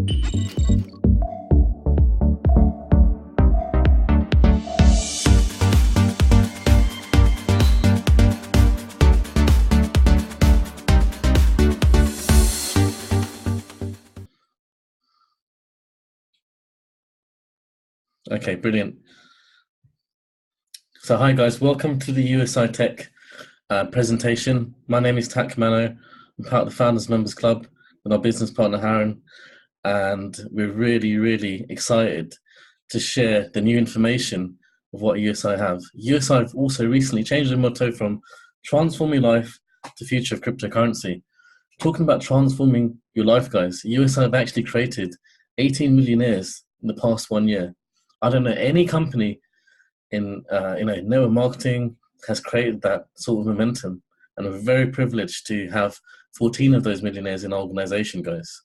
Okay, brilliant. So hi guys, welcome to the USI-Tech presentation. My name is Tak Mano. I'm part of the Founders Members Club with our business partner Harren, and we're really excited to share the new information of what USI have. USI have also recently changed their motto from transform your life to future of cryptocurrency. Talking about transforming your life, guys, USI have actually created 18 millionaires in the past 1 year. I don't know any company in network marketing has created that sort of momentum, and I'm very privileged to have 14 of those millionaires in our organization, guys.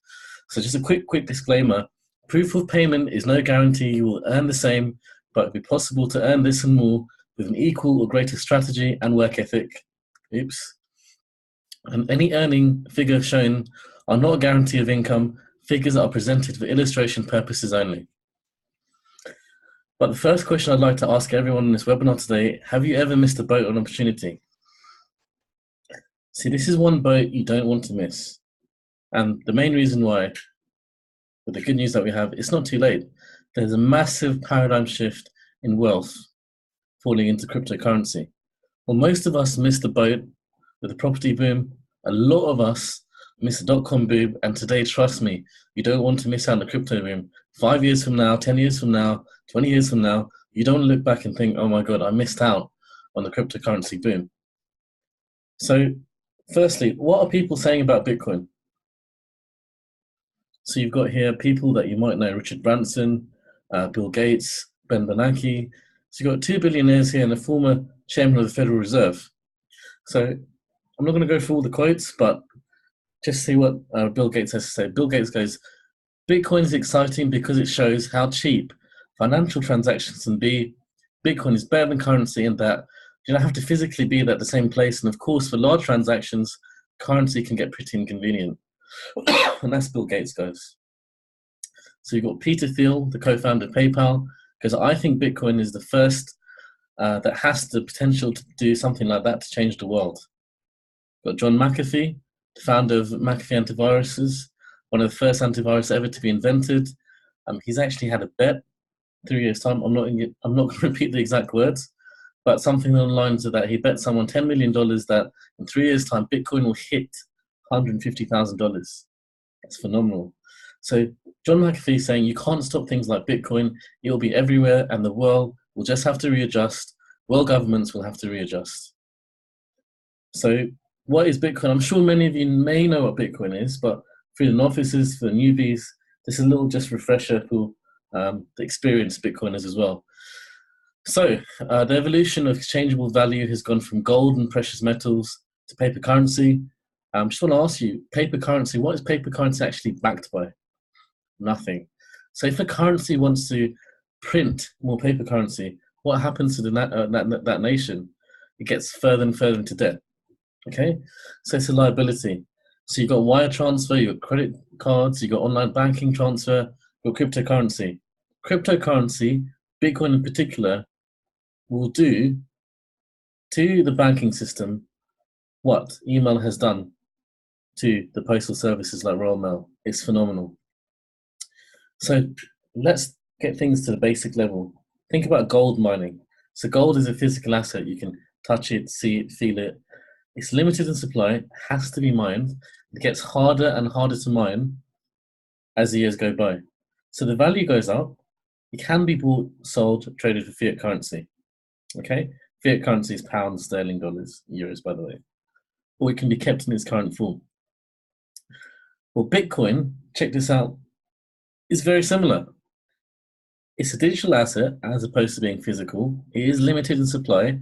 So just a quick disclaimer: proof of payment is no guarantee you will earn the same, but it'll be possible to earn this and more with an equal or greater strategy and work ethic. And any earning figure shown are not a guarantee of income. Figures are presented for illustration purposes only. But the first question I'd like to ask everyone in this webinar today: have you ever missed a boat on opportunity? See, this is one boat you don't want to miss. And the main reason why, with the good news that we have, it's not too late. There's a massive paradigm shift in wealth falling into cryptocurrency. Well, most of us missed the boat with the property boom. A lot of us missed the dot-com boom. And today, trust me, you don't want to miss out on the crypto boom. 5 years from now, 10 years from now, 20 years from now, you don't look back and think, oh my God, I missed out on the cryptocurrency boom. So firstly, what are people saying about Bitcoin? So you've got here people that you might know: Richard Branson, Bill Gates, Ben Bernanke. So you've got 2 billionaires here and a former chairman of the Federal Reserve. So I'm not going to go through all the quotes, but just see what Bill Gates has to say. Bill Gates goes, Bitcoin is exciting because it shows how cheap financial transactions can be. Bitcoin is better than currency in that you don't have to physically be at the same place. And of course, for large transactions, currency can get pretty inconvenient. And that's Bill Gates, guys. So you've got Peter Thiel, the co-founder of PayPal, because I think Bitcoin is the first that has the potential to do something like that to change the world. You've got John McAfee, the founder of McAfee Antiviruses, one of the first antivirus ever to be invented. He's actually had a bet 3 years' time. I'm not going to repeat the exact words, but something along the lines of that. He bet someone $10 million that in 3 years' time, Bitcoin will hit $150,000. That's phenomenal. So John McAfee saying you can't stop things like Bitcoin. It will be everywhere, and the world will just have to readjust. World governments will have to readjust. So what is Bitcoin? I'm sure many of you may know what Bitcoin is, but for the novices, for the newbies, this is a little just refresher for the experienced Bitcoiners as well. So the evolution of exchangeable value has gone from gold and precious metals to paper currency. Just want to ask you, paper currency, what is paper currency actually backed by? Nothing. So if a currency wants to print more paper currency, what happens to that nation? It gets further and further into debt. Okay, so it's a liability. So you've got wire transfer, you've got credit cards, you've got online banking transfer, you've got cryptocurrency. Cryptocurrency, Bitcoin in particular, will do to the banking system what email has done to the postal services like Royal Mail. It's phenomenal. So let's get things to the basic level. Think about gold mining. So gold is a physical asset. You can touch it, see it, feel it. It's limited in supply, has to be mined. It gets harder and harder to mine as the years go by. So the value goes up. It can be bought, sold, traded for fiat currency. Okay? Fiat currency is pounds, sterling, dollars, euros, by the way. Or it can be kept in its current form. Well, Bitcoin, check this out, is very similar. It's a digital asset as opposed to being physical. It is limited in supply,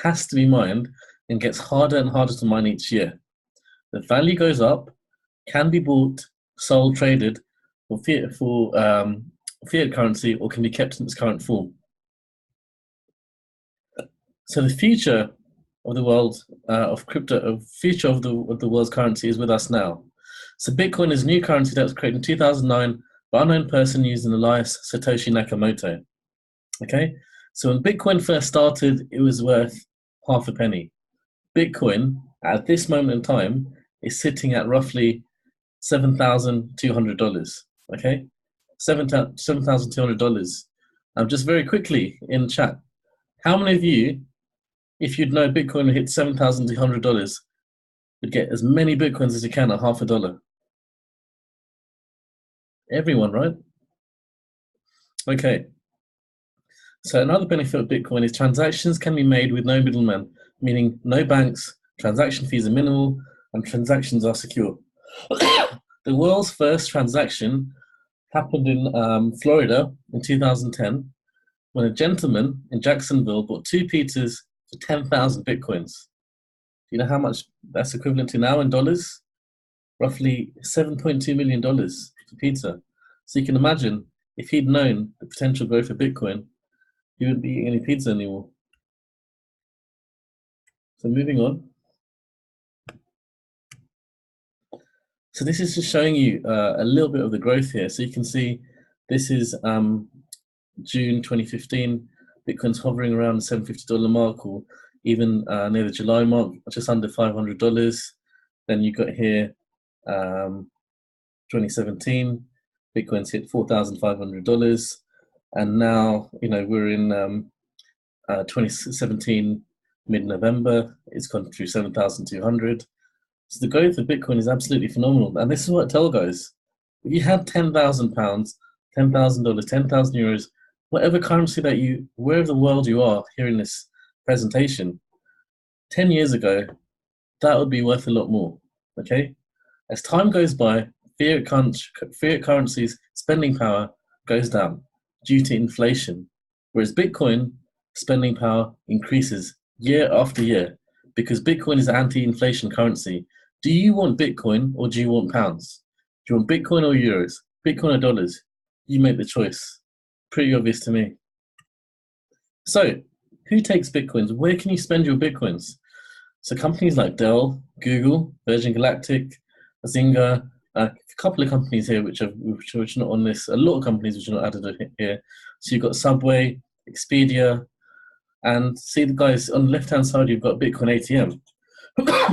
has to be mined, and gets harder and harder to mine each year. The value goes up, can be bought, sold, traded for fiat currency, or can be kept in its current form. So the future of the world of crypto, future of the world's currency is with us now. So Bitcoin is a new currency that was created in 2009 Well-known person using alias Satoshi Nakamoto. Okay, so when Bitcoin first started, it was worth half a penny. Bitcoin at this moment in time is sitting at roughly $7,200. Okay, $7,200. Just very quickly in chat, how many of you, if you'd know Bitcoin hit $7,200, would get as many Bitcoins as you can at half a dollar? Everyone, right? Okay. So another benefit of Bitcoin is transactions can be made with no middleman, meaning no banks, transaction fees are minimal, and transactions are secure. The world's first transaction happened in Florida in 2010 when a gentleman in Jacksonville bought 2 pizzas for 10,000 Bitcoins. Do you know how much that's equivalent to now in dollars? Roughly $7.2 million for pizza. So you can imagine if he'd known the potential growth of Bitcoin, he wouldn't be eating any pizza anymore. So moving on. So this is just showing you a little bit of the growth here. So you can see this is June 2015. Bitcoin's hovering around the $750 mark, or even near the July mark, just under $500. Then you got here 2017, Bitcoin's hit $4,500, and now we're in 2017 mid-November. It's gone through 7,200. So the growth of Bitcoin is absolutely phenomenal, and this is what I tell guys: if you had £10,000, $10,000, 10,000 euros, whatever currency that wherever the world you are hearing this presentation, 10 years ago, that would be worth a lot more. Okay, as time goes by, fiat currencies spending power goes down due to inflation, whereas Bitcoin spending power increases year after year because Bitcoin is an anti-inflation currency. Do you want Bitcoin or do you want pounds? Do you want Bitcoin or euros? Bitcoin or dollars? You make the choice. Pretty obvious to me. So, who takes Bitcoins? Where can you spend your Bitcoins? So companies like Dell, Google, Virgin Galactic, Zynga, a couple of companies here which are not on this, a lot of companies which are not added here. So you've got Subway, Expedia, and see the guys on the left-hand side, you've got Bitcoin ATM.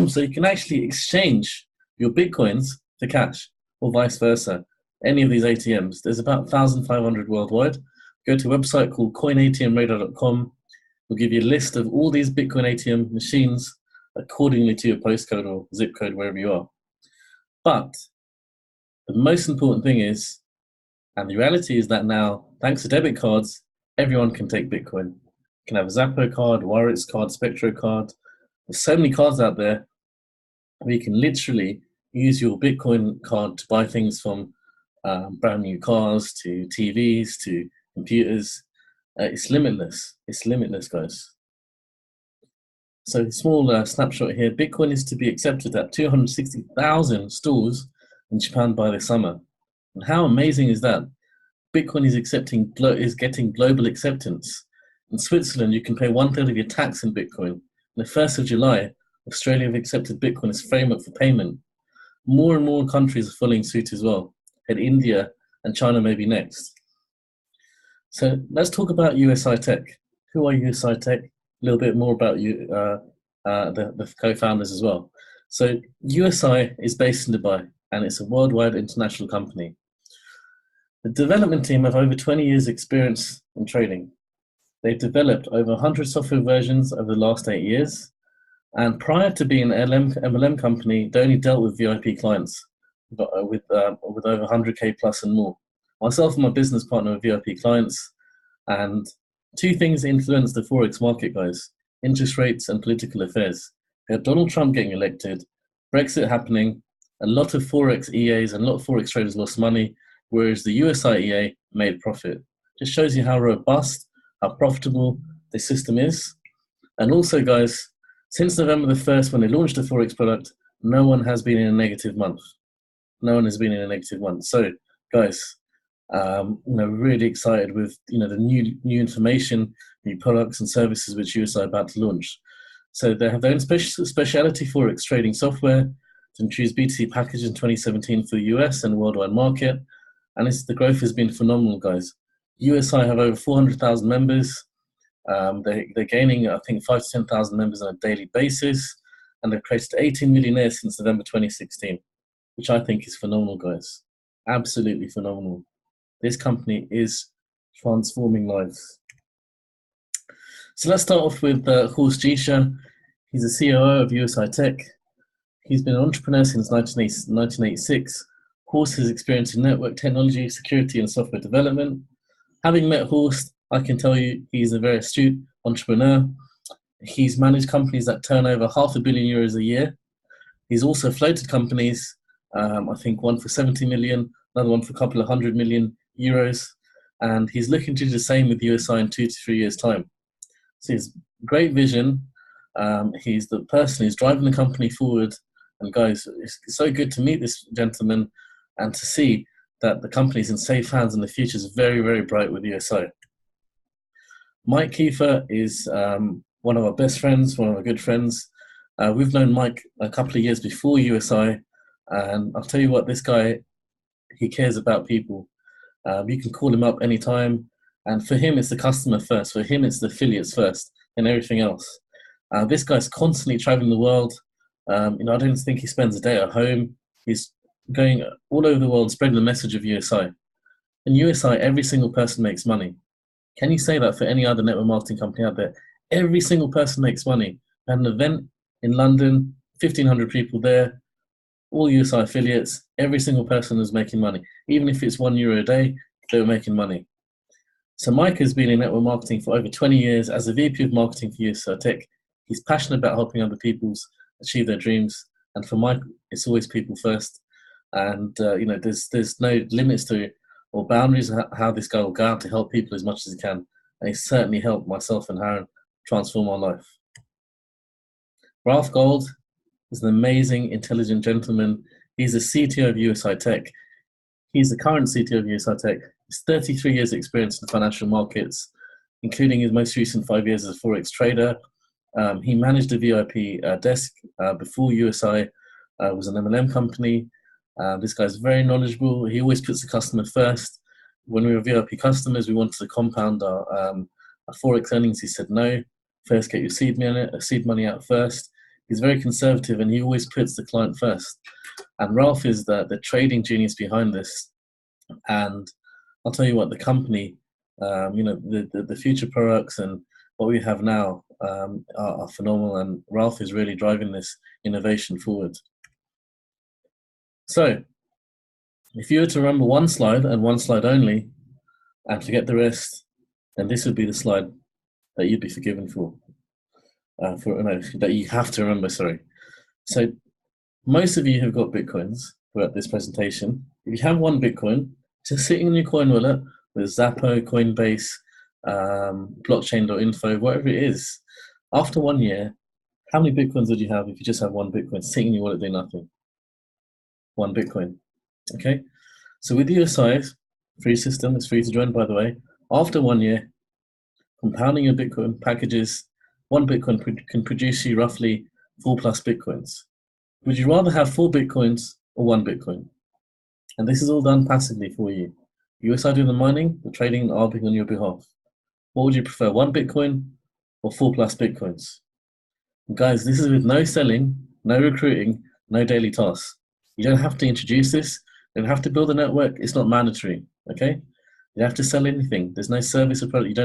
So you can actually exchange your Bitcoins for cash or vice versa. Any of these ATMs. There's about 1,500 worldwide. Go to a website called coinatmradar.com. We'll give you a list of all these Bitcoin ATM machines accordingly to your postcode or zip code, wherever you are. But the most important thing is, and the reality is that now, thanks to debit cards, everyone can take Bitcoin. You can have a Zappo card, Warrants card, Spectro card. There's so many cards out there where you can literally use your Bitcoin card to buy things from brand new cars to TVs to computers. It's limitless. It's limitless, guys. So small snapshot here. Bitcoin is to be accepted at 260,000 stores in Japan by the summer. And how amazing is that? Bitcoin is getting global acceptance. In Switzerland, you can pay 1/3 of your tax in Bitcoin. On the 1st of July, Australia have accepted Bitcoin as framework for payment. More and more countries are following suit as well. And India and China may be next. So let's talk about USI-Tech. Who are USI-Tech? A little bit more about you, the co-founders as well. So USI is based in Dubai, and it's a worldwide international company. The development team have over 20 years experience in trading. They've developed over 100 software versions over the last 8 years. And prior to being an MLM company, they only dealt with VIP clients with over 100K plus and more. Myself and my business partner are VIP clients, and two things influence the Forex market, guys: interest rates and political affairs. We have Donald Trump getting elected, Brexit happening, a lot of Forex EAs and a lot of Forex traders lost money, whereas the USI EA made profit. Just shows you how robust, how profitable the system is. And also, guys, since November the 1st, when they launched the Forex product, no one has been in a negative month. No one has been in a negative month. So, guys, really excited with the new information, new products and services which USI are about to launch. So they have their own speciality Forex trading software to introduce B2C package in 2017 for the US and worldwide market. and the growth has been phenomenal, guys. USI have over 400,000 members. They're gaining, I think, 5 to 10,000 members on a daily basis, and they've created 18 millionaires since November 2016, which I think is phenomenal, guys. Absolutely phenomenal. This company is transforming lives. So let's start off with Horst Giescher. He's the COO of USI-Tech. He's been an entrepreneur since 1986. Horst has experience in network technology, security, and software development. Having met Horst, I can tell you he's a very astute entrepreneur. He's managed companies that turn over €500 million a year. He's also floated companies, I think one for 70 million, another one for a couple of €100 million. And he's looking to do the same with USI in 2 to 3 years' time. So he's great vision. He's the person who's driving the company forward. And guys, it's so good to meet this gentleman and to see that the company's in safe hands and the future is very, very bright with USI. Mike Kiefer is one of our best friends, one of our good friends. We've known Mike a couple of years before USI, and I'll tell you what, this guy, he cares about people. You can call him up anytime, and for him, it's the customer first. For him, it's the affiliates first, and everything else. This guy's constantly traveling the world. I don't think he spends a day at home. He's going all over the world, spreading the message of USI. In USI, every single person makes money. Can you say that for any other network marketing company out there? Every single person makes money. We had an event in London, 1,500 people there, all USI affiliates, every single person was making money. Even if it's €1 a day, they were making money. So Mike has been in network marketing for over 20 years as a VP of marketing for USI-Tech. He's passionate about helping other people achieve their dreams. And for Mike, it's always people first. And there's no limits to or boundaries how this guy will go out to help people as much as he can. And he's certainly helped myself and Harren transform our life. Ralph Gold is an amazing, intelligent gentleman. He's the CTO of USI-Tech. He's the current CTO of USI-Tech. He's 33 years experience in the financial markets, including his most recent 5 years as a Forex trader. He managed a VIP desk before USI was an MLM company. This guy's very knowledgeable. He always puts the customer first. When we were VIP customers, we wanted to compound our Forex earnings. He said, no, first get your seed money out first. He's very conservative and he always puts the client first. And Ralph is the trading genius behind this. And I'll tell you what, the company, the future products and what we have now are phenomenal. And Ralph is really driving this innovation forward. So if you were to remember one slide and one slide only and forget the rest, then this would be the slide that you'd be forgiven for. That you have to remember, sorry. So most of you have got Bitcoins throughout this presentation. If you have one Bitcoin, just sitting in your coin wallet with Zappo, Coinbase, blockchain.info, whatever it is, after 1 year, how many Bitcoins would you have if you just have one Bitcoin sitting in your wallet doing nothing? One Bitcoin, okay? So with USI, free system, it's free to join, by the way. After 1 year, compounding your Bitcoin packages, one Bitcoin can produce you roughly 4+ Bitcoins. Would you rather have 4 Bitcoins or 1 Bitcoin? And this is all done passively for you. USI doing the mining, the trading and arbing on your behalf. What would you prefer, 1 Bitcoin or 4+ Bitcoins? And guys, this is with no selling, no recruiting, no daily tasks. You don't have to introduce this. You don't have to build a network. It's not mandatory, okay? You don't have to sell anything. There's no service or product.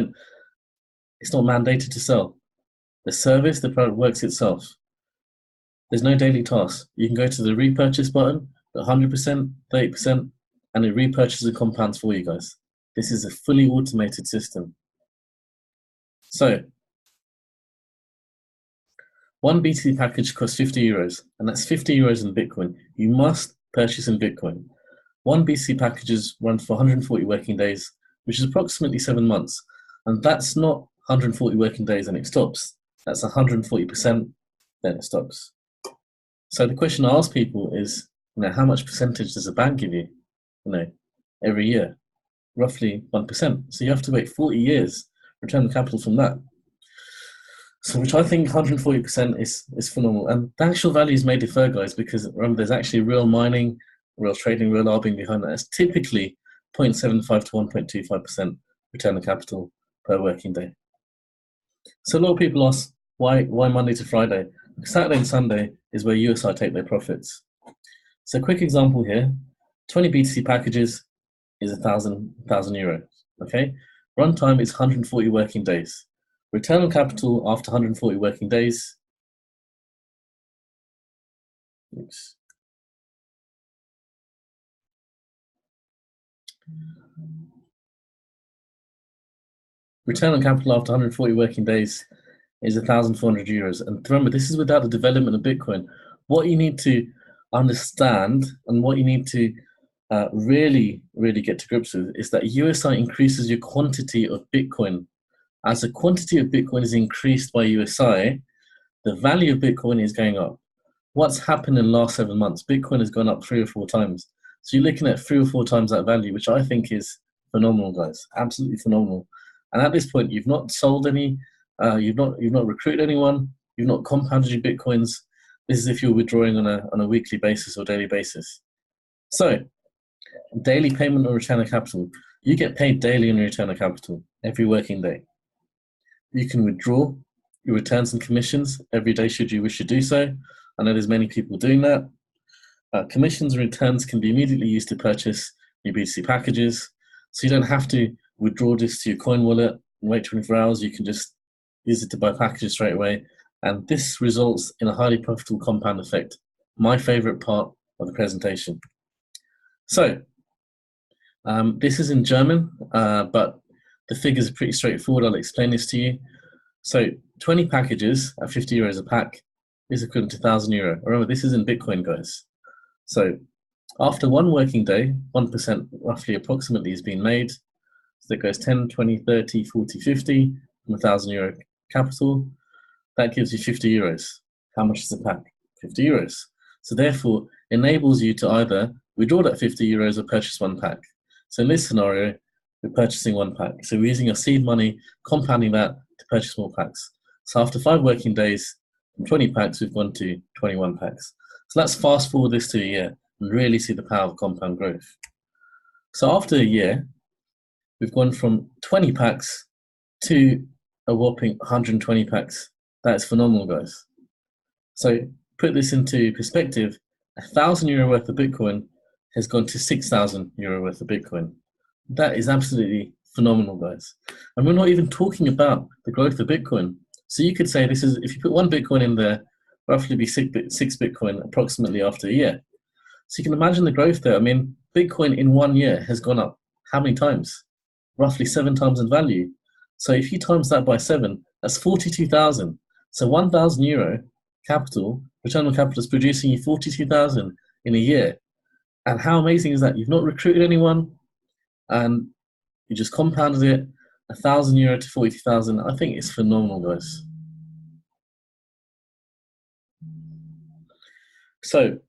It's not mandated to sell. The service, the product works itself. There's no daily tasks. You can go to the repurchase button, 100%, 30%, and it repurchases and compounds for you guys. This is a fully automated system. So, one BTC package costs €50, and that's €50 in Bitcoin. You must purchase in Bitcoin. One BTC packages run for 140 working days, which is approximately 7 months. And that's not 140 working days and it stops. That's 140%, then it stops. So the question I ask people is, how much percentage does a bank give you, every year? Roughly 1%. So you have to wait 40 years, return the capital from that. So which I think 140% is phenomenal. And the actual values may differ, guys, because remember, there's actually real mining, real trading, real arbing behind that. It's typically 0.75 to 1.25% return on capital per working day. So a lot of people ask, why Monday to Friday? Saturday and Sunday is where USI take their profits. So a quick example here, 20 B2C packages is €1,000, okay? Runtime is 140 working days. Return on capital after 140 working days, oops. Return on capital after 140 working days is €1,400. And remember, this is without the development of Bitcoin. What you need to understand and what you need to really get to grips with is that USI increases your quantity of Bitcoin. As the quantity of Bitcoin is increased by USI, the value of Bitcoin is going up. What's happened in the last 7 months? Bitcoin has gone up 3 or 4 times. So you're looking at 3 or 4 times that value, which I think is phenomenal, guys. Absolutely phenomenal. And at this point, you've not sold any, you've not recruited anyone, you've not compounded your Bitcoins. This is if you're withdrawing on a weekly basis or daily basis. So, daily payment or return on capital. You get paid daily on your return on capital every working day. You can withdraw your returns and commissions every day should you wish to do so. I know there's many people doing that. Commissions and returns can be immediately used to purchase your B2C packages. So you don't have to withdraw this to your coin wallet and wait 24 hours. You can just use it to buy packages straight away. And this results in a highly profitable compound effect. My favorite part of the presentation. So this is in German, but the figures are pretty straightforward. I'll explain this to you. So 20 packages at €50 a pack is equivalent to €1,000. Remember, this is in Bitcoin, guys. So after one working day, 1% roughly approximately is being made. So that goes 10, 20, 30, 40, 50 from €1,000 capital. That gives you €50. How much is a pack? €50. So therefore, enables you to either withdraw that €50 or purchase one pack. So in this scenario, we're purchasing one pack. So we're using our seed money, compounding that to purchase more packs. So after 5 working days, from 20 packs, we've gone to 21 packs. So let's fast forward this to a year and really see the power of compound growth. So after a year, we've gone from 20 packs to a whopping 120 packs. That is phenomenal, guys. So put this into perspective, €1,000 worth of Bitcoin has gone to €6,000 worth of Bitcoin. That is absolutely phenomenal, guys. And we're not even talking about the growth of Bitcoin. So you could say this is, if you put 1 Bitcoin in there, roughly be 6 Bitcoin approximately after a year. So you can imagine the growth there. I mean, Bitcoin in 1 year has gone up how many times? Roughly 7 times in value. So if you times that by 7, that's 42,000. So €1,000 capital, return on capital is producing you 42,000 in a year. And how amazing is that? You've not recruited anyone and you just compounded it, €1,000 to 42,000. I think it's phenomenal, guys. So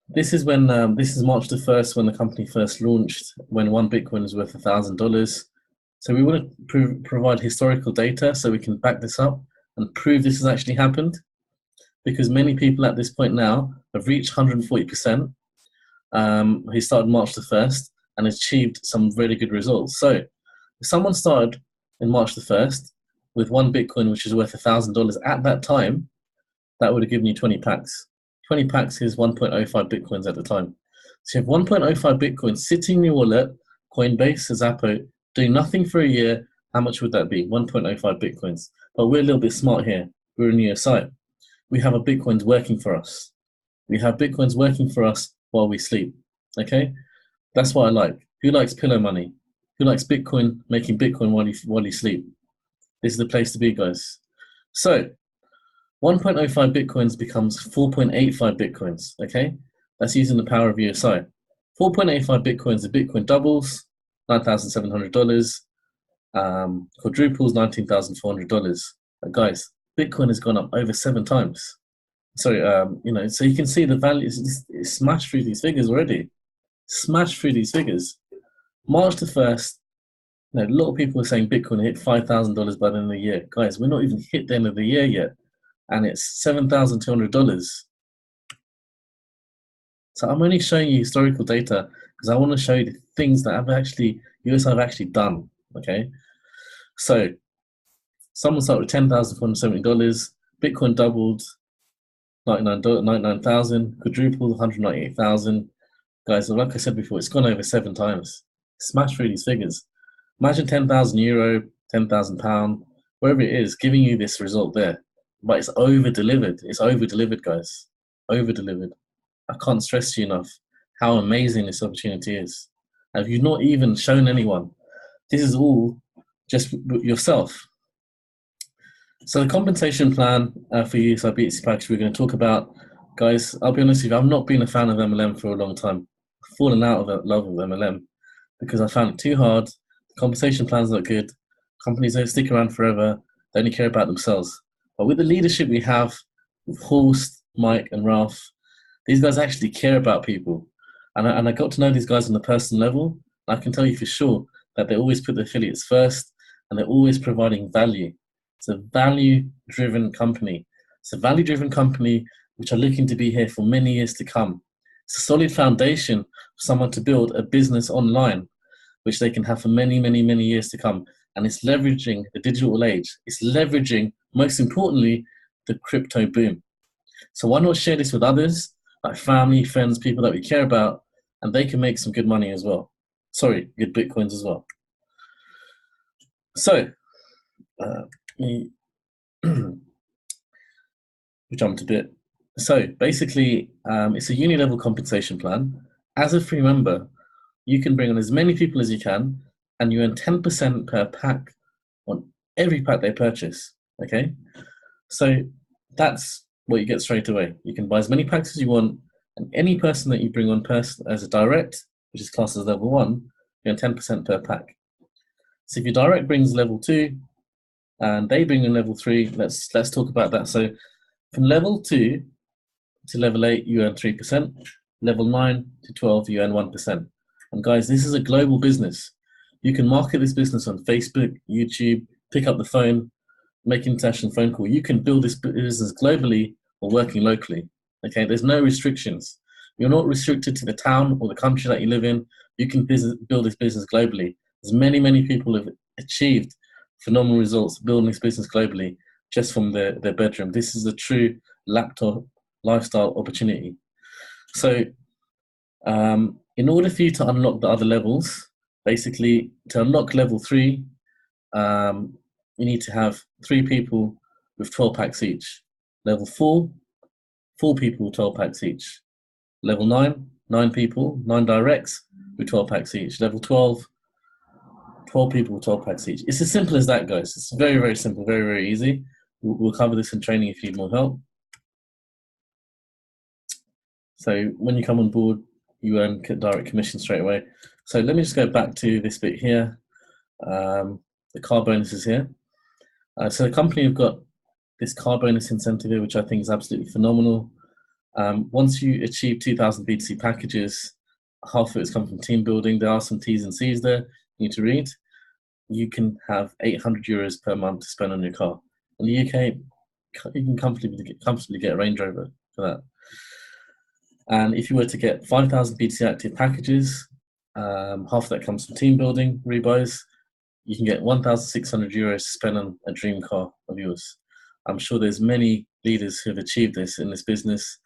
this is when this is March the 1st when the company first launched, when 1 Bitcoin is worth $1,000. So we want to provide historical data so we can back this up and prove this has actually happened, because many people at this point now have reached 140%. He started March the 1st and achieved some really good results. So if someone started in March the 1st with 1 Bitcoin, which is worth $1,000 at that time, that would have given you 20 packs. 20 packs is 1.05 Bitcoins at the time. So you have 1.05 Bitcoins sitting in your wallet, Coinbase, Zappo, doing nothing for a year. How much would that be? 1.05 Bitcoins. But we're a little bit smart here. We're in USI. We have a Bitcoins working for us. We have Bitcoins working for us while we sleep. Okay? That's what I like. Who likes pillow money? Who likes Bitcoin, making Bitcoin while you sleep? This is the place to be, guys. So 1.05 Bitcoins becomes 4.85 Bitcoins, okay? That's using the power of USI. 4.85 Bitcoins, the Bitcoin doubles, $9,700, quadruples, $19,400. Guys, Bitcoin has gone up over 7 times. So, so you can see the value, it's smashed through these figures already. Smashed through these figures. March the 1st, a lot of people are saying Bitcoin hit $5,000 by the end of the year. Guys, we're not even hit the end of the year yet. And it's $7,200. So I'm only showing you historical data because I want to show you the things that USI have actually done. Okay, so someone started with $10,470. Bitcoin doubled, 99,000, quadrupled, 198,000. Guys, like I said before, it's gone over 7 times. Smash through these figures. Imagine €10,000, £10,000, wherever it is, giving you this result there. But it's over delivered. It's over delivered, guys. Over delivered. I can't stress to you enough how amazing this opportunity is. Have you not even shown anyone? This is all just yourself. So the compensation plan for USI-BTC package we're going to talk about, guys, I'll be honest with you, I've not been a fan of MLM for a long time. I've fallen out of love with MLM because I found it too hard. The compensation plan's not good. Companies don't stick around forever. They only care about themselves. But with the leadership we have, with Horst, Mike, and Ralph, these guys actually care about people. And I got to know these guys on a personal level. I can tell you for sure that they always put their affiliates first and they're always providing value. It's a value-driven company. It's a value-driven company which are looking to be here for many years to come. It's a solid foundation for someone to build a business online, which they can have for many, many, many years to come. And it's leveraging the digital age. It's leveraging, most importantly, the crypto boom. So why not share this with others, like family, friends, people that we care about, and they can make some good money as well. Sorry, good Bitcoins as well. So, we jumped a bit. So basically, it's a uni-level compensation plan. As a free member, you can bring on as many people as you can, and you earn 10% per pack on every pack they purchase. Okay, so that's what you get straight away. You can buy as many packs as you want, and any person that you bring on as a direct, which is classed as level 1, you earn 10% per pack. So if your direct brings level 2, and they bring in level 3, let's talk about that. So from level 2 to level 8, you earn 3%. Level 9 to 12, you earn 1%. And guys, this is a global business. You can market this business on Facebook, YouTube, pick up the phone, make an international phone call. You can build this business globally or working locally. Okay, there's no restrictions. You're not restricted to the town or the country that you live in. You can build this business globally. There's many, many people who have achieved phenomenal results building this business globally just from their bedroom. This is a true laptop lifestyle opportunity. So in order for you to unlock the other levels, basically to unlock level 3, you need to have 3 people with 12 packs each. Level 4, 4 people with 12 packs each. Level 9, 9 people, 9 directs with 12 packs each. Level 12, 12 people with 12 packs each. It's as simple as that, guys. It's very, very simple, very, very easy. We'll cover this in training if you need more help. So when you come on board, you earn direct commission straight away. So let me just go back to this bit here. The car bonuses here. So the company have got this car bonus incentive here, which I think is absolutely phenomenal. Once you achieve 2,000 BTC packages, half of it has come from team building. There are some T's and C's there you need to read. You can have €800 per month to spend on your car. In the UK, you can comfortably get a Range Rover for that. And if you were to get 5,000 BTC active packages, half of that comes from team building rebuys. You can get €1,600 to spend on a dream car of yours. I'm sure there's many leaders who have achieved this in this business,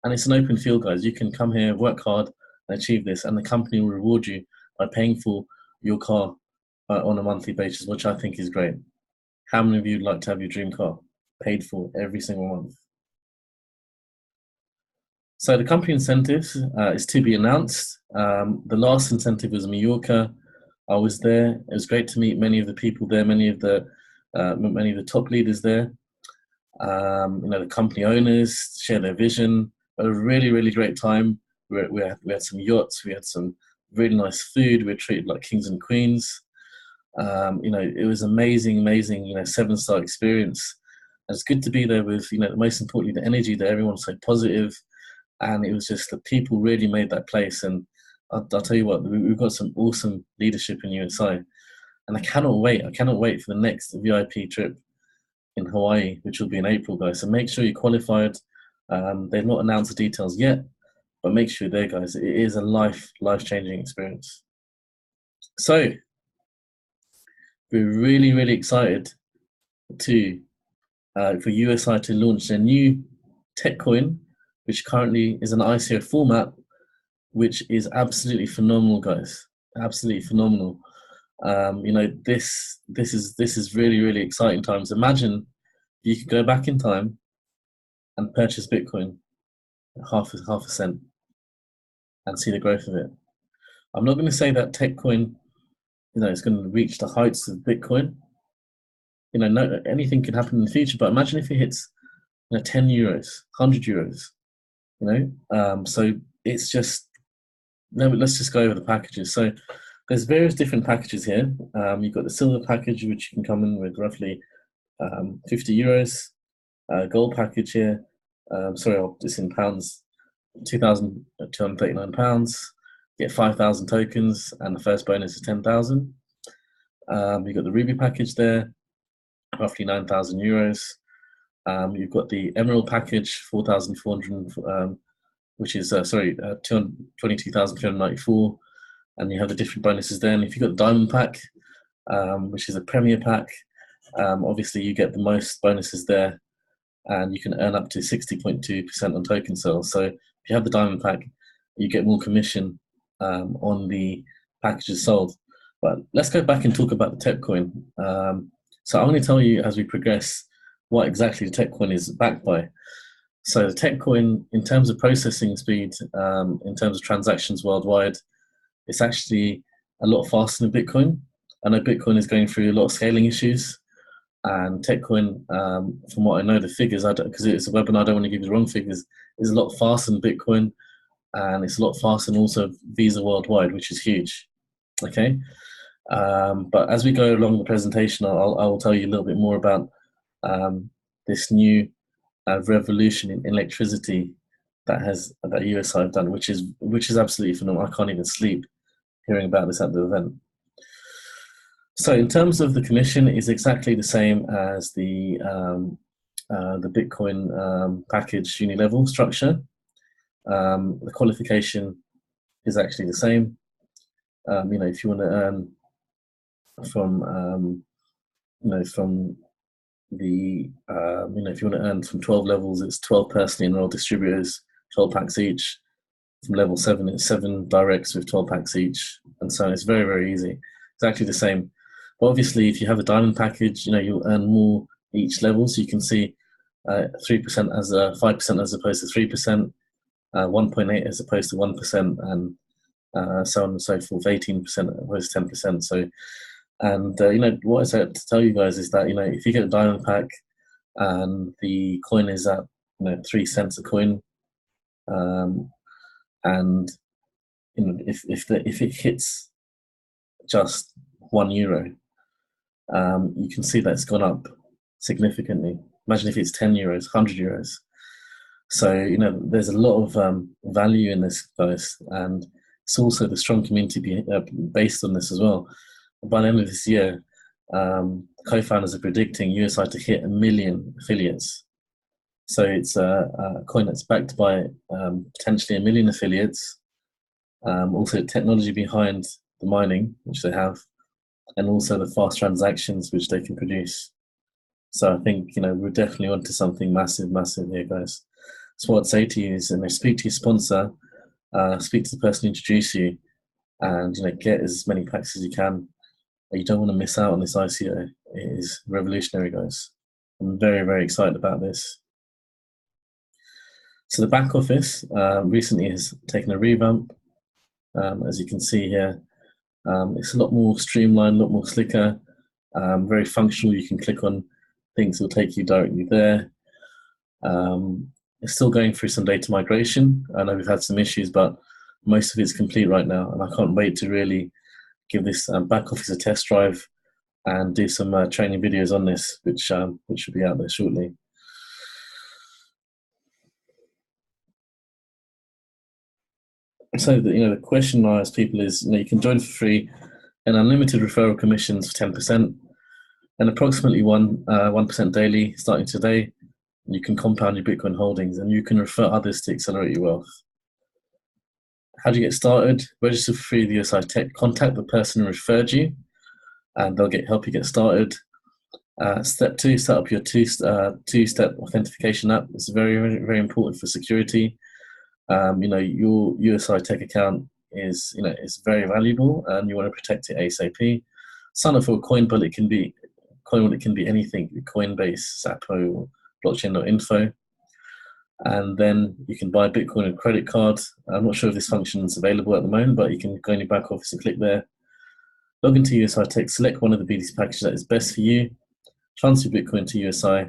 and it's an open field, guys. You can come here, work hard, and achieve this, and the company will reward you by paying for your car on a monthly basis, which I think is great. How many of you would like to have your dream car paid for every single month? So the company incentives is to be announced. The last incentive was Mallorca. I was there. It was great to meet many of the people there, many of the top leaders there. The company owners share their vision. A really, really great time. We had some yachts. We had some really nice food. We were treated like kings and queens. It was amazing, 7-star experience. And it's good to be there with, most importantly, the energy there. Everyone's so positive. And it was just that people really made that place. And I'll tell you what, we've got some awesome leadership in USI. And I cannot wait. I cannot wait for the next VIP trip in Hawaii, which will be in April, guys. So make sure you're qualified. They've not announced the details yet, but make sure you're there, guys. It is a life-changing experience. So we're really excited to for USI to launch a new tech coin, which currently is an ICO format, which is absolutely phenomenal, guys. Absolutely phenomenal. This is really exciting times. Imagine you could go back in time and purchase Bitcoin at half a cent and see the growth of it. I'm not going to say that tech coin, is going to reach the heights of Bitcoin. No, anything can happen in the future. But imagine if it hits, 10 euros, 100 euros. So it's just. No, but let's just go over the packages. So there's various different packages here. You've got the silver package, which you can come in with roughly 50 euros. Gold package here. It's in pounds. £2,239. Get 5,000 tokens, and the first bonus is 10,000. You've got the ruby package there, roughly 9,000 euros. You've got the emerald package, 4,400. Which is 22,394, and you have the different bonuses there. And if you've got the diamond pack, which is a premier pack, obviously you get the most bonuses there, and you can earn up to 60.2% on token sales. So if you have the diamond pack, you get more commission on the packages sold. But let's go back and talk about the tech coin. So I'm going to tell you as we progress what exactly the tech coin is backed by. So the tech coin, in terms of processing speed, in terms of transactions worldwide, it's actually a lot faster than Bitcoin. I know Bitcoin is going through a lot of scaling issues, and tech coin, from what I know, the figures, because it's a webinar, I don't want to give you the wrong figures, is a lot faster than Bitcoin, and it's a lot faster than also Visa worldwide, which is huge. Okay, but as we go along the presentation, I will tell you a little bit more about this new revolution in electricity that USI have done, which is absolutely phenomenal. I can't even sleep hearing about this at the event. So in terms of the commission, is exactly the same as the Bitcoin package uni-level structure. The qualification is actually the same. If you want to earn from if you want to earn from 12 levels, it's 12 personally enrolled distributors, 12 packs each. From level 7, it's 7 directs with 12 packs each, and so on. It's very easy. Exactly the same. But obviously, if you have a diamond package, you'll earn more each level. So you can see 3% as 5% as opposed to 3%, 1.8 as opposed to 1%, and so on and so forth. 18% as opposed to 10%. So. And what I said to tell you guys is that if you get a diamond pack and the coin is at 3 cents a coin, and if it hits just €1, you can see that it's gone up significantly. Imagine if it's 10 euros, 100 euros. So there's a lot of value in this, guys, and it's also the strong community based on this as well. By the end of this year, co-founders are predicting USI to hit 1 million affiliates. So it's a coin that's backed by potentially 1 million affiliates. Also technology behind the mining, which they have, and also the fast transactions which they can produce. So I think we're definitely onto something massive here, guys. So what I'd say to you is, speak to your sponsor, speak to the person who introduced you, and get as many packs as you can. You don't want to miss out on this ICO. It is revolutionary, guys. I'm very excited about this. So the back office recently has taken a revamp. As you can see here, it's a lot more streamlined, a lot more slicker, very functional. You can click on things that will take you directly there. It's still going through some data migration. I know we've had some issues, but most of it's complete right now, and I can't wait to really give this back office a test drive and do some training videos on this, which should be out there shortly. So the question I ask people is, you can join for free and unlimited referral commissions for 10%, and approximately 1% daily starting today. You can compound your Bitcoin holdings, and you can refer others to accelerate your wealth. How do you get started? Register for free with USI-Tech. Contact the person who referred you, and they'll help you get started. Step 2, set up your two-step authentication app. It's very, very, very important for security. Your USI-Tech account is very valuable, and you want to protect it ASAP. Sign up for a coin wallet. It can be anything: Coinbase, Xapo, blockchain.info. And then you can buy Bitcoin with credit card. I'm not sure if this function is available at the moment, but you can go in your back office and click there. Log into USI-Tech, select one of the BTC packages that is best for you, transfer Bitcoin to USI.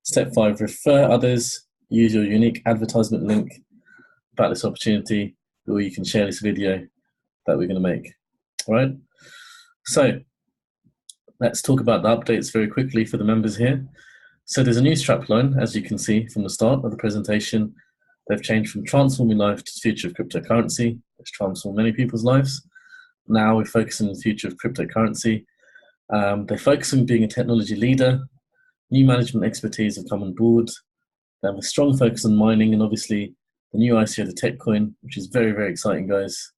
Step 5, refer others. Use your unique advertisement link about this opportunity, or you can share this video that we're going to make. All right. So let's talk about the updates very quickly for the members here. So there's a new strapline, as you can see from the start of the presentation. They've changed from transforming life to the future of cryptocurrency. It's transformed many people's lives. Now we're focusing on the future of cryptocurrency. They focus on being a technology leader. New management expertise have come on board. They have a strong focus on mining, and obviously the new ICO, the Tech coin, which is very, very exciting, guys.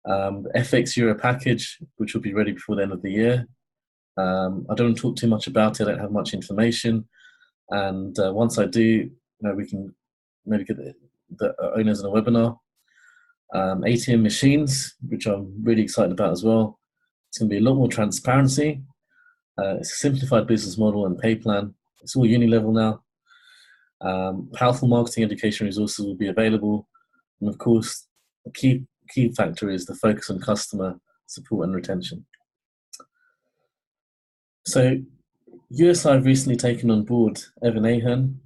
The FX Euro package, which will be ready before the end of the year. I don't want to talk too much about it. I don't have much information. And once I do, we can maybe get the owners on a webinar. ATM machines, which I'm really excited about as well. It's going to be a lot more transparency. It's a simplified business model and pay plan. It's all uni-level now. Powerful marketing education resources will be available. And of course, the key factor is the focus on customer support and retention. So USI have recently taken on board Evan Ahern,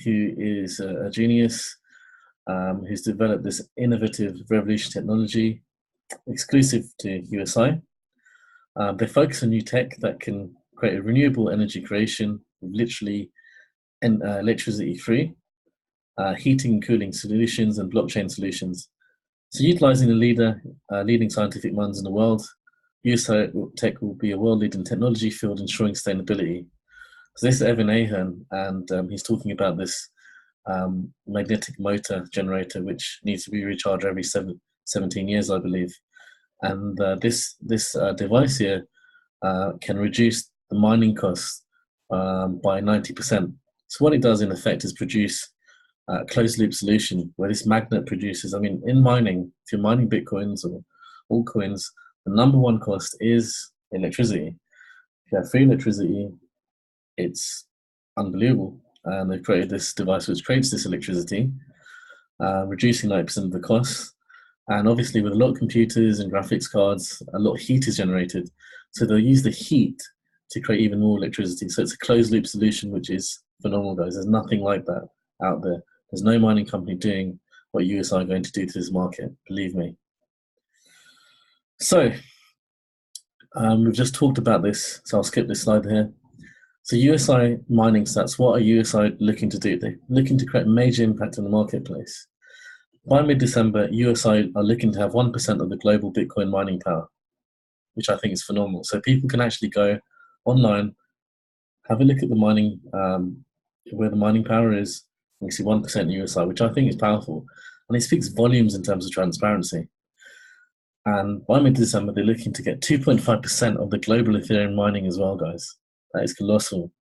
who is a genius, who's developed this innovative revolution technology exclusive to USI. They focus on new tech that can create a renewable energy creation with literally electricity-free, heating and cooling solutions, and blockchain solutions. So utilizing the leading scientific minds in the world, USI-Tech will be a world leader in technology field ensuring sustainability. So this is Evan Ahern, and he's talking about this magnetic motor generator, which needs to be recharged every 17 years, I believe. And this device here can reduce the mining costs by 90%. So what it does in effect is produce a closed loop solution where this magnet produces, in mining, if you're mining Bitcoins or altcoins, the number one cost is electricity. If you have free electricity, it's unbelievable. And they've created this device which creates this electricity, reducing 90% of the costs. And obviously with a lot of computers and graphics cards, a lot of heat is generated. So they'll use the heat to create even more electricity. So it's a closed loop solution, which is phenomenal, guys. There's nothing like that out there. There's no mining company doing what USI are going to do to this market, believe me. So we've just talked about this, so I'll skip this slide here. So USI mining stats, what are USI looking to do? They're looking to create a major impact in the marketplace. By mid-December, USI are looking to have 1% of the global Bitcoin mining power, which I think is phenomenal. So people can actually go online, have a look at the mining, where the mining power is, and you see 1% USI, which I think is powerful. And it speaks volumes in terms of transparency. And by mid-December, they're looking to get 2.5% of the global Ethereum mining as well, guys. That is colossal.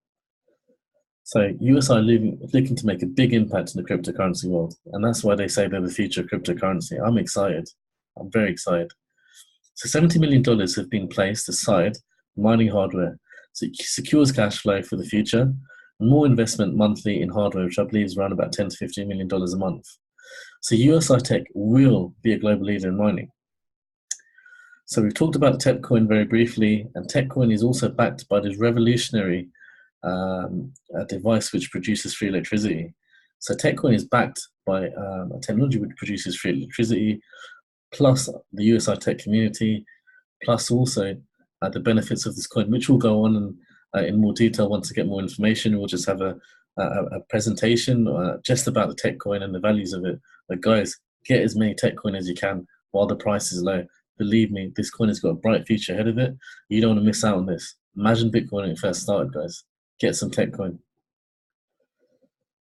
So USI are looking to make a big impact in the cryptocurrency world. And that's why they say they're the future of cryptocurrency. I'm excited. I'm very excited. So $70 million have been placed aside for mining hardware. So it secures cash flow for the future. And more investment monthly in hardware, which I believe is around about $10 to $15 million a month. So USI-Tech will be a global leader in mining. So we've talked about Tech coin very briefly, and Tech coin is also backed by this revolutionary device which produces free electricity. So Tech coin is backed by a technology which produces free electricity, plus the USI-Tech community, plus also the benefits of this coin, which will go on in more detail once I get more information. We'll just have a presentation just about the Tech coin and the values of it. But guys, get as many Tech coin as you can while the price is low. Believe me, this coin has got a bright future ahead of it. You don't want to miss out on this. Imagine Bitcoin when it first started, guys. Get some Tech coin.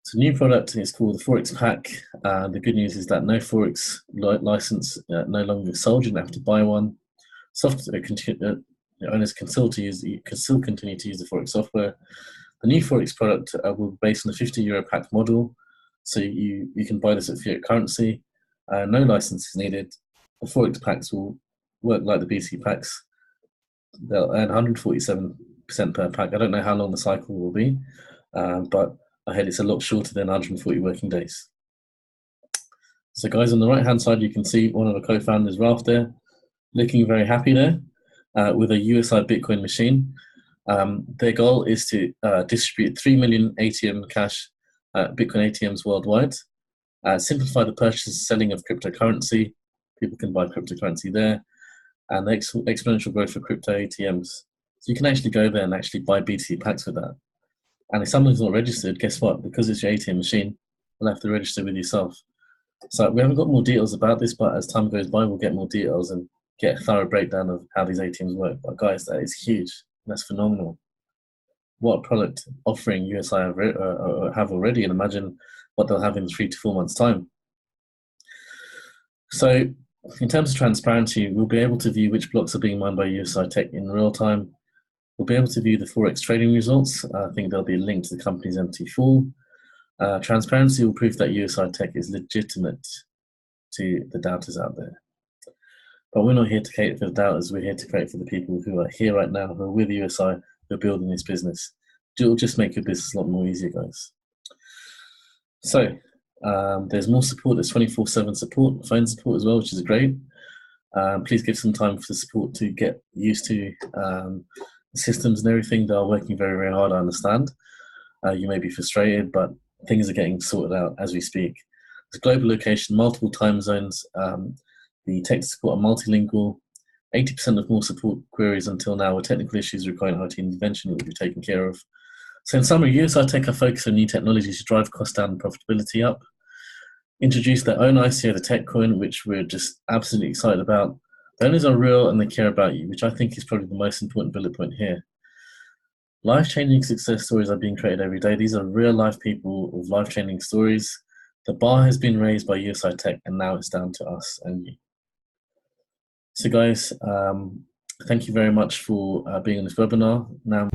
So new product is called the Forex Pack. The good news is that no Forex license no longer sold. You don't have to buy one. Owners can still continue to use the Forex software. The new Forex product will be based on the €50 pack model. So you can buy this at fiat currency. No license is needed. The Forex packs will work like the BC packs. They'll earn 147% per pack. I don't know how long the cycle will be, but I heard it's a lot shorter than 140 working days. So guys, on the right hand side, you can see one of the co-founders, Ralph, there, looking very happy there with a USI Bitcoin machine. Their goal is to distribute 3 million ATM cash Bitcoin ATMs worldwide, simplify the purchase and selling of cryptocurrency. People can buy cryptocurrency there, and the exponential growth for crypto ATMs. So you can actually go there and actually buy BTC packs with that. And if someone's not registered, guess what? Because it's your ATM machine, you'll have to register with yourself. So we haven't got more details about this, but as time goes by, we'll get more details and get a thorough breakdown of how these ATMs work. But guys, that is huge. That's phenomenal. What product offering USI have already, and imagine what they'll have in 3 to 4 months' time. So in terms of transparency, we'll be able to view which blocks are being mined by USI-Tech in real time. We'll be able to view the Forex trading results. I think there'll be a link to the company's MT4. Transparency will prove that USI-Tech is legitimate to the doubters out there. But we're not here to cater for the doubters. We're here to cater for the people who are here right now, who are with USI, who are building this business. It'll just make your business a lot more easier, guys. So there's more support. There's 24/7 support, phone support as well, which is great. Please give some time for the support to get used to systems and everything. They are working very, very hard, I understand. You may be frustrated, but things are getting sorted out as we speak. It's a global location, multiple time zones. The tech support are multilingual. 80% of more support queries until now were technical issues requiring IT intervention, which we've taken care of. So in summary, USI-Tech are focused on new technologies to drive cost down and profitability up. Introduce their own ICO, the Tech Coin, which we're just absolutely excited about. The owners are real and they care about you, which I think is probably the most important bullet point here. Life-changing success stories are being created every day. These are real-life people with life-changing stories. The bar has been raised by USI-Tech, and now it's down to us and you. So guys, thank you very much for being on this webinar. Now.